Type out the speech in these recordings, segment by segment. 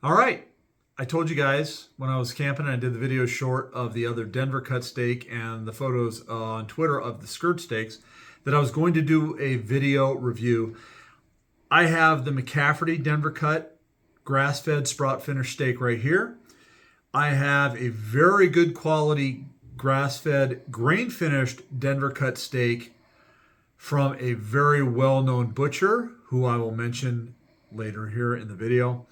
All right. I told you guys when I was camping and I did the video short of the other Denver cut steak and the photos on Twitter of the skirt steaks that I was going to do a video review. I have the McCafferty Denver cut grass-fed sprout finished steak right here. I have a very good quality grass-fed grain finished Denver cut steak from a very well-known butcher who I will mention later here in the video.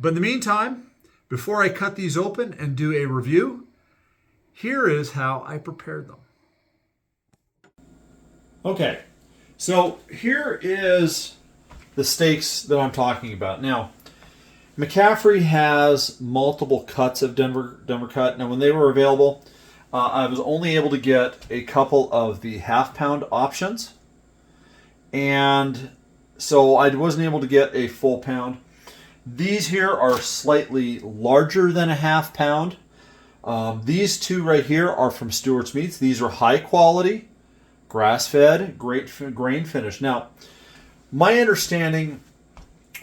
But in the meantime, before I cut these open and do a review, here is how I prepared them. Okay, so here is the steaks that I'm talking about. Now, McCafferty has multiple cuts of Denver cut. Now, when they were available, I was only able to get a couple of the half-pound options, and so I wasn't able to get a full pound. These here are slightly larger than a half pound. These two right here are from Stewart's Meats. These are high quality, grass-fed, great grain finish. Now, my understanding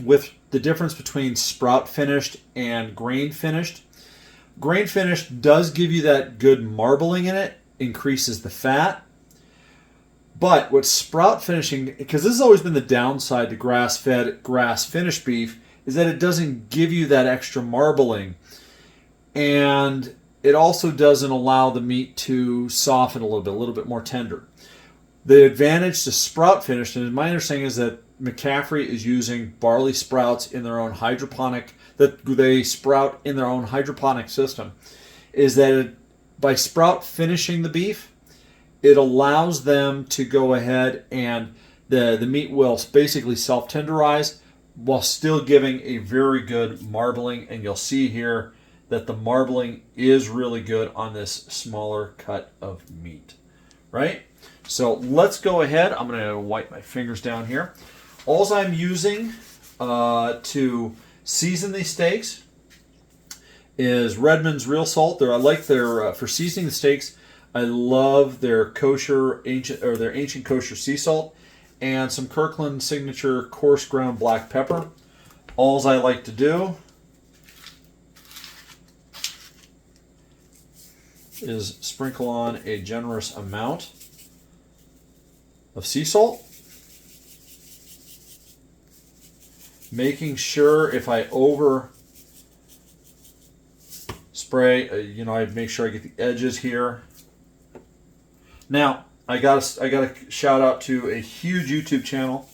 with the difference between sprout finished and grain finished does give you that good marbling in it, increases the fat. But what sprout finishing, because this has always been the downside to grass-fed, grass-finished beef, is that it doesn't give you that extra marbling. And it also doesn't allow the meat to soften a little bit more tender. The advantage to sprout finished, and my understanding is that McCafferty is using barley sprouts in their own hydroponic, that they sprout in their own hydroponic system, is that by sprout finishing the beef, it allows them to go ahead and the meat will basically self-tenderize while still giving a very good marbling. And you'll see here that the marbling is really good on this smaller cut of meat, right? So let's go ahead. I'm going to wipe my fingers down here. All I'm using to season these steaks is Redmond's Real Salt. I like their for seasoning the steaks. I love their ancient kosher sea salt, and some Kirkland Signature coarse ground black pepper. All I like to do is sprinkle on a generous amount of sea salt, making sure if I over spray, I make sure I get the edges here. Now, I got a shout out to a huge YouTube channel.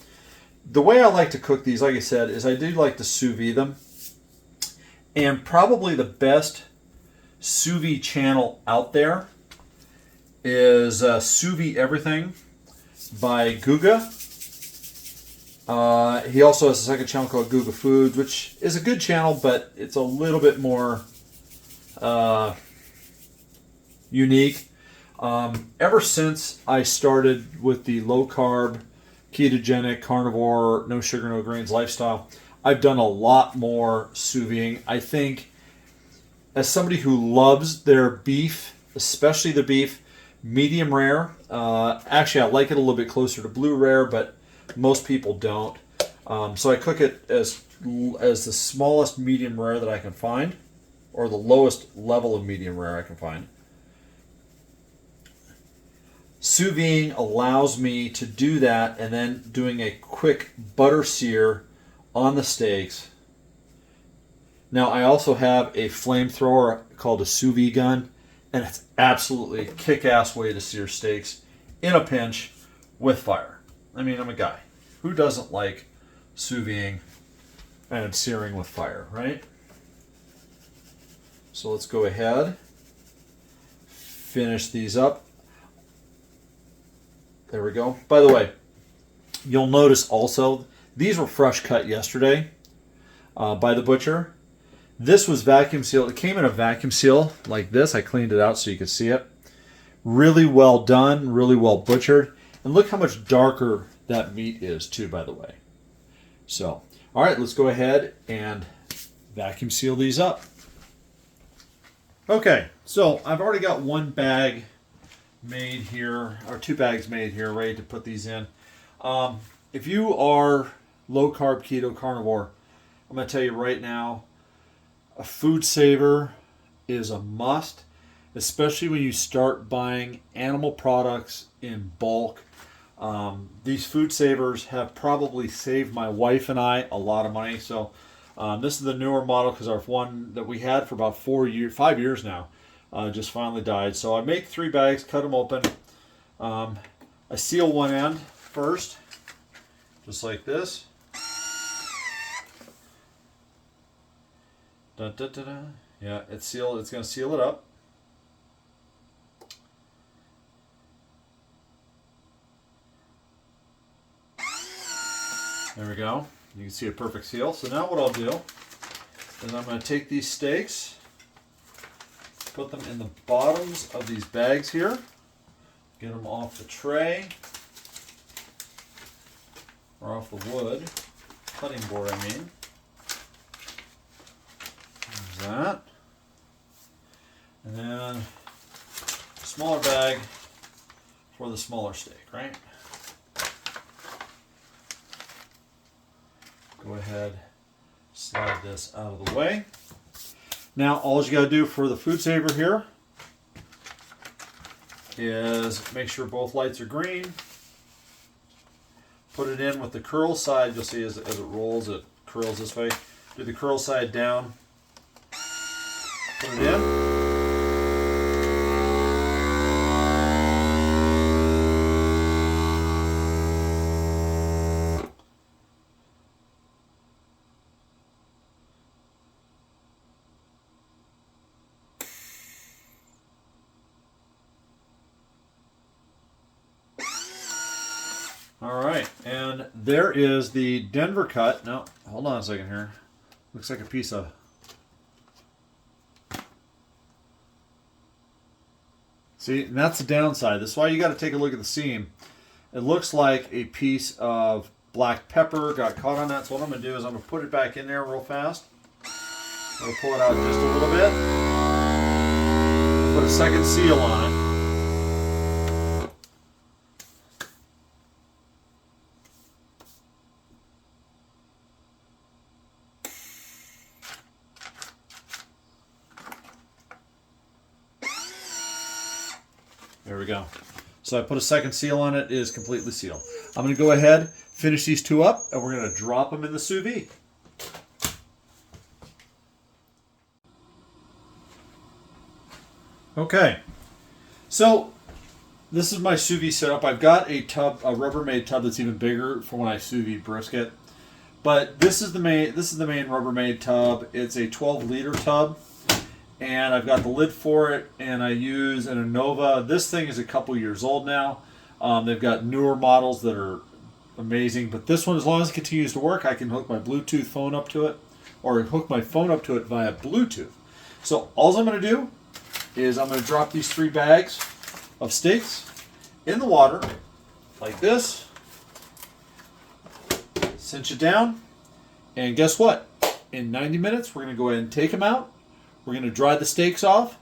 The way I like to cook these, like I said, is I do like to sous vide them. And probably the best sous vide channel out there is Sous Vide Everything by Guga. He also has a second channel called Guga Foods, which is a good channel, but it's a little bit more unique. Ever since I started with the low carb, ketogenic, carnivore, no sugar, no grains lifestyle, I've done a lot more sous videing. I think as somebody who loves their beef, especially the beef, medium rare, actually I like it a little bit closer to blue rare, but most people don't. So I cook it as the smallest medium rare that I can find, or the lowest level of medium rare I can find. Sous videing allows me to do that, and then doing a quick butter sear on the steaks. Now, I also have a flamethrower called a sous vide gun, and it's absolutely a kick-ass way to sear steaks in a pinch with fire. I mean, I'm a guy. Who doesn't like sous videing and searing with fire, right? So let's go ahead, finish these up. There we go. By the way, you'll notice also, these were fresh cut yesterday by the butcher. This was vacuum sealed. It came in a vacuum seal like this. I cleaned it out so you could see it. Really well done, really well butchered. And look how much darker that meat is too, by the way. So, all right, let's go ahead and vacuum seal these up. Okay, so I've already got one bag made here, or two bags made here, ready to put these in. If you are low carb, keto, carnivore, I'm going to tell you right now, a food saver is a must, especially when you start buying animal products in bulk. These food savers have probably saved my wife and I a lot of money. So this is the newer model because our one that we had for about 5 years now just finally died. So I make 3 bags, cut them open. I seal one end first, just like this. Dun, dun, dun, dun. Yeah, it's sealed. It's going to seal it up. There we go. You can see a perfect seal. So now what I'll do is I'm going to take these steaks, put them in the bottoms of these bags here, get them off the tray, or off the wood, cutting board I mean. There's that. And then a smaller bag for the smaller steak, right? Go ahead, slide this out of the way. Now all you got to do for the food saver here is make sure both lights are green. Put it in with the curl side. You'll see as it rolls, it curls this way. Do the curl side down. Put it in. All right, and there is the Denver cut. No, hold on a second here. Looks like a piece of... See, and that's the downside. That's why you got to take a look at the seam. It looks like a piece of black pepper got caught on that. So what I'm going to do is I'm going to put it back in there real fast. I'm going to pull it out just a little bit. Put a second seal on it. There we go. So I put a second seal on it. It is completely sealed. I'm going to go ahead, finish these 2 up, and we're going to drop them in the sous vide. Okay. So this is my sous vide setup. I've got a tub, a Rubbermaid tub that's even bigger for when I sous vide brisket. But this is the main Rubbermaid tub. It's a 12-liter tub. And I've got the lid for it, and I use an Innova. This thing is a couple years old now. They've got newer models that are amazing, but this one, as long as it continues to work, I can hook my Bluetooth phone up to it, or hook my phone up to it via Bluetooth. So all I'm going to do is I'm going to drop these 3 bags of steaks in the water, like this, cinch it down, and guess what? In 90 minutes, we're going to go ahead and take them out. We're going to dry the steaks off,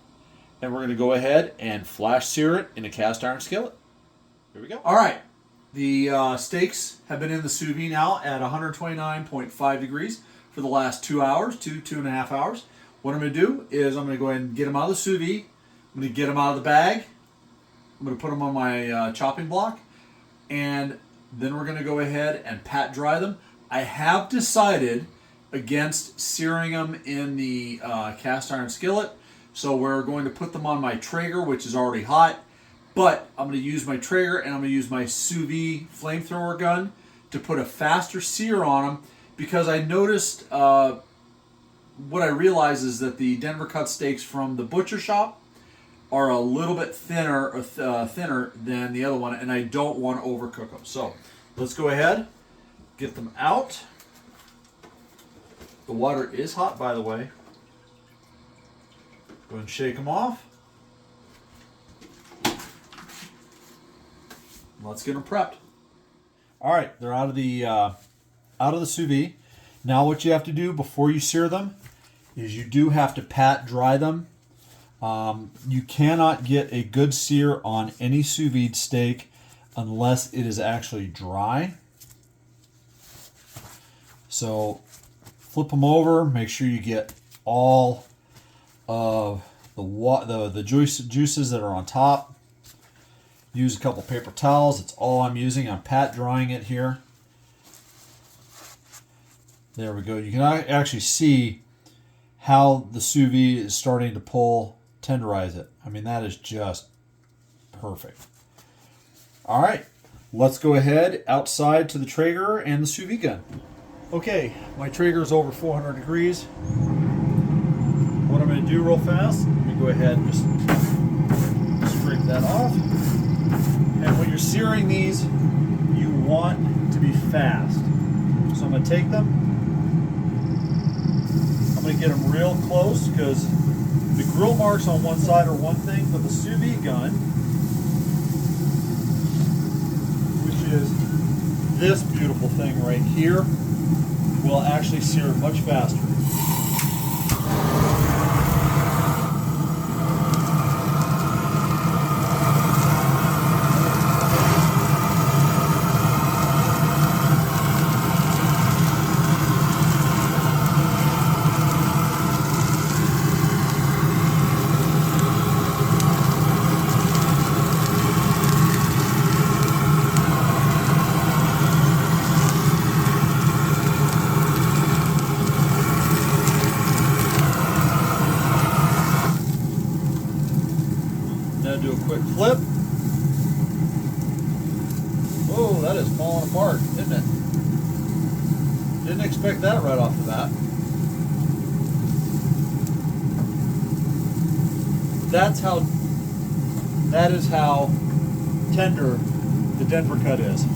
and we're going to go ahead and flash sear it in a cast iron skillet. Here we go. All right. The steaks have been in the sous vide now at 129.5 degrees for the last 2 hours, 2.5 hours. What I'm going to do is I'm going to go ahead and get them out of the sous vide. I'm going to get them out of the bag. I'm going to put them on my chopping block, and then we're going to go ahead and pat dry them. I have decided against searing them in the cast iron skillet. So we're going to put them on my Traeger, which is already hot. But I'm going to use my Traeger and I'm going to use my sous vide flamethrower gun to put a faster sear on them, because I noticed what I realized is that the Denver cut steaks from the butcher shop are a little bit thinner than the other one, and I don't want to overcook them. So let's go ahead, get them out. The water is hot, by the way. Go ahead and shake them off. Let's get them prepped. All right, they're out of the sous vide. Now what you have to do before you sear them is you do have to pat dry them. You cannot get a good sear on any sous vide steak unless it is actually dry. So flip them over, make sure you get all of the juices that are on top. Use a couple paper towels. It's all I'm using. I'm pat drying it here. There we go. You can actually see how the sous vide is starting to tenderize it. I mean, that is just perfect. All right, let's go ahead outside to the Traeger and the sous vide gun. Okay, my Traeger is over 400 degrees. What I'm going to do real fast, let me go ahead and just scrape that off. And when you're searing these, you want to be fast. So I'm going to take them. I'm going to get them real close because the grill marks on one side are one thing, but the sous vide gun, which is this beautiful thing right here, will actually sear much faster. Do a quick flip. Oh, that is falling apart, isn't it? Didn't expect that right off the bat. That is how tender the Denver cut is.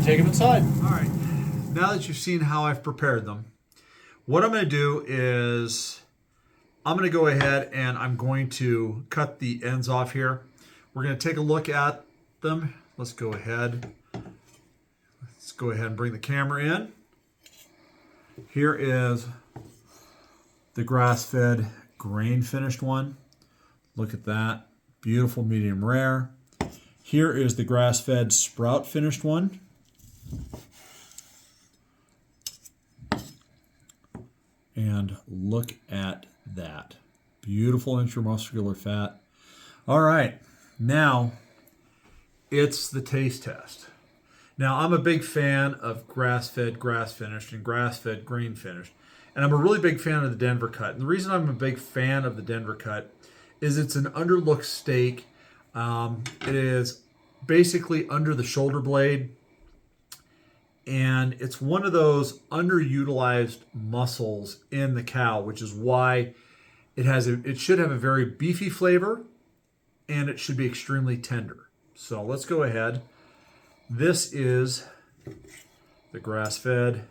Take them inside. All right, now that you've seen how I've prepared them, what I'm going to do is I'm going to go ahead and I'm going to cut the ends off here. We're going to take a look at them. Let's go ahead and bring the camera in. Here is the grass-fed grain finished one. Look at that, beautiful medium rare. Here is the grass-fed sprout finished one. And look at that. Beautiful intramuscular fat. All right, now it's the taste test. Now, I'm a big fan of grass-fed, grass-finished, and grass-fed, grain-finished. And I'm a really big fan of the Denver cut. And the reason I'm a big fan of the Denver cut is it's an underlooked steak. It is basically under the shoulder blade. And it's one of those underutilized muscles in the cow, which is why it should have a very beefy flavor and it should be extremely tender. So let's go ahead. This is the grass-fed,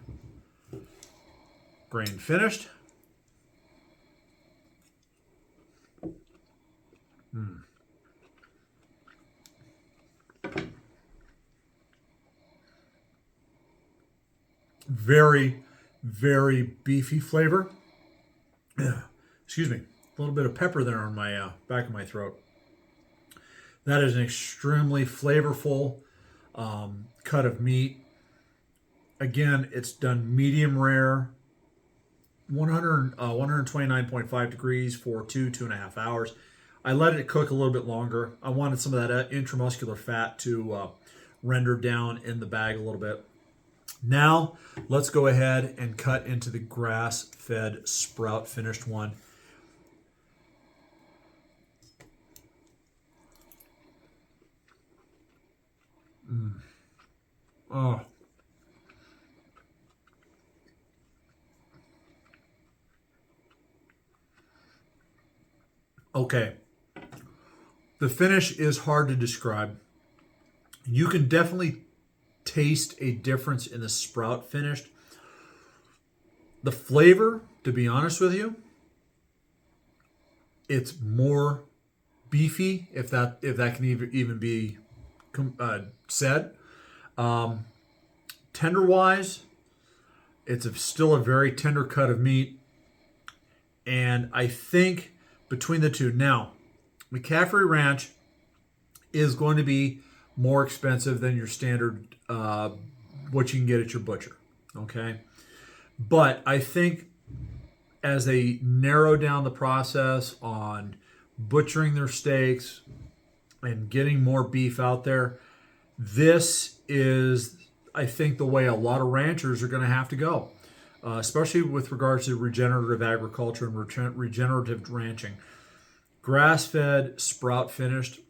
grain finished. Very, very beefy flavor. Excuse me. A little bit of pepper there on my back of my throat. That is an extremely flavorful cut of meat. Again, it's done medium rare, 129.5 degrees for 2.5 hours. I let it cook a little bit longer. I wanted some of that intramuscular fat to render down in the bag a little bit. Now, let's go ahead and cut into the grass-fed sprout finished one. Oh. Okay. The finish is hard to describe. You can definitely taste a difference in the sprout finished. The flavor, to be honest with you, it's more beefy, if that can even be said. Tender wise, it's still a very tender cut of meat, and I think between the two, now McCafferty Ranch is going to be more expensive than your standard what you can get at your butcher. Okay, but I think as they narrow down the process on butchering their steaks and getting more beef out there, this is, I think, the way a lot of ranchers are going to have to go, especially with regards to regenerative agriculture and regenerative ranching. Grass-fed, sprout finished.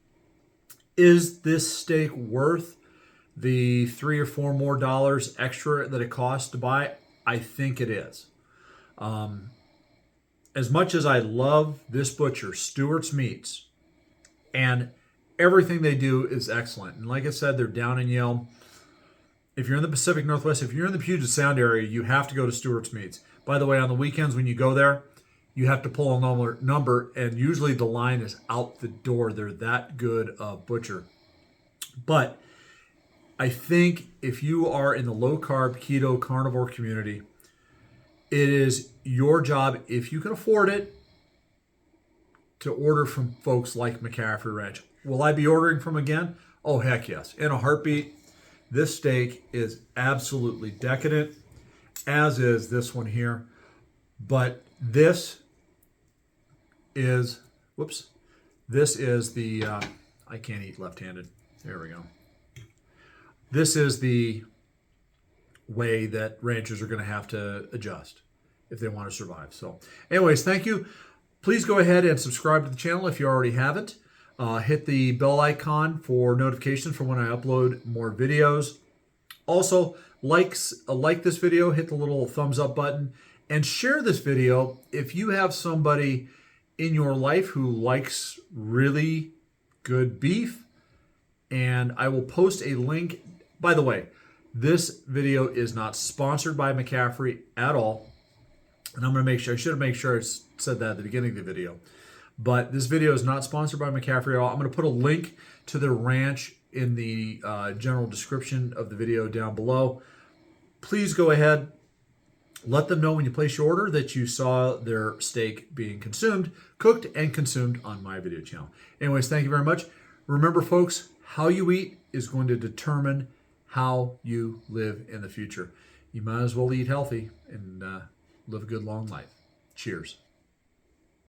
Is this steak worth the $3 or $4 more extra that it costs to buy? I think it is. As much as I love this butcher, Stewart's Meats, and everything they do is excellent. And like I said, they're down in Yale. If you're in the Pacific Northwest, if you're in the Puget Sound area, you have to go to Stewart's Meats. By the way, on the weekends when you go there, you have to pull a number, and usually the line is out the door. They're that good of butcher. But I think if you are in the low-carb, keto, carnivore community, it is your job, if you can afford it, to order from folks like McCafferty Ranch. Will I be ordering from again? Oh, heck yes. In a heartbeat. This steak is absolutely decadent, as is this one here. But this is, this is the, I can't eat left-handed. There we go. This is the way that ranchers are going to have to adjust if they want to survive. So anyways, thank you. Please go ahead and subscribe to the channel if you already haven't. Hit the bell icon for notifications for when I upload more videos. Also, like this video, hit the little thumbs up button, and share this video if you have somebody in your life who likes really good beef. And I will post a link. By the way, this video is not sponsored by McCafferty at all. And I'm going to make sure, I should have made sure I said that at the beginning of the video. But this video is not sponsored by McCafferty at all. I'm going to put a link to their ranch in the general description of the video down below. Please go ahead. Let them know when you place your order that you saw their steak being consumed, cooked, and consumed on my video channel. Anyways, thank you very much. Remember, folks, how you eat is going to determine how you live in the future. You might as well eat healthy and live a good long life. Cheers.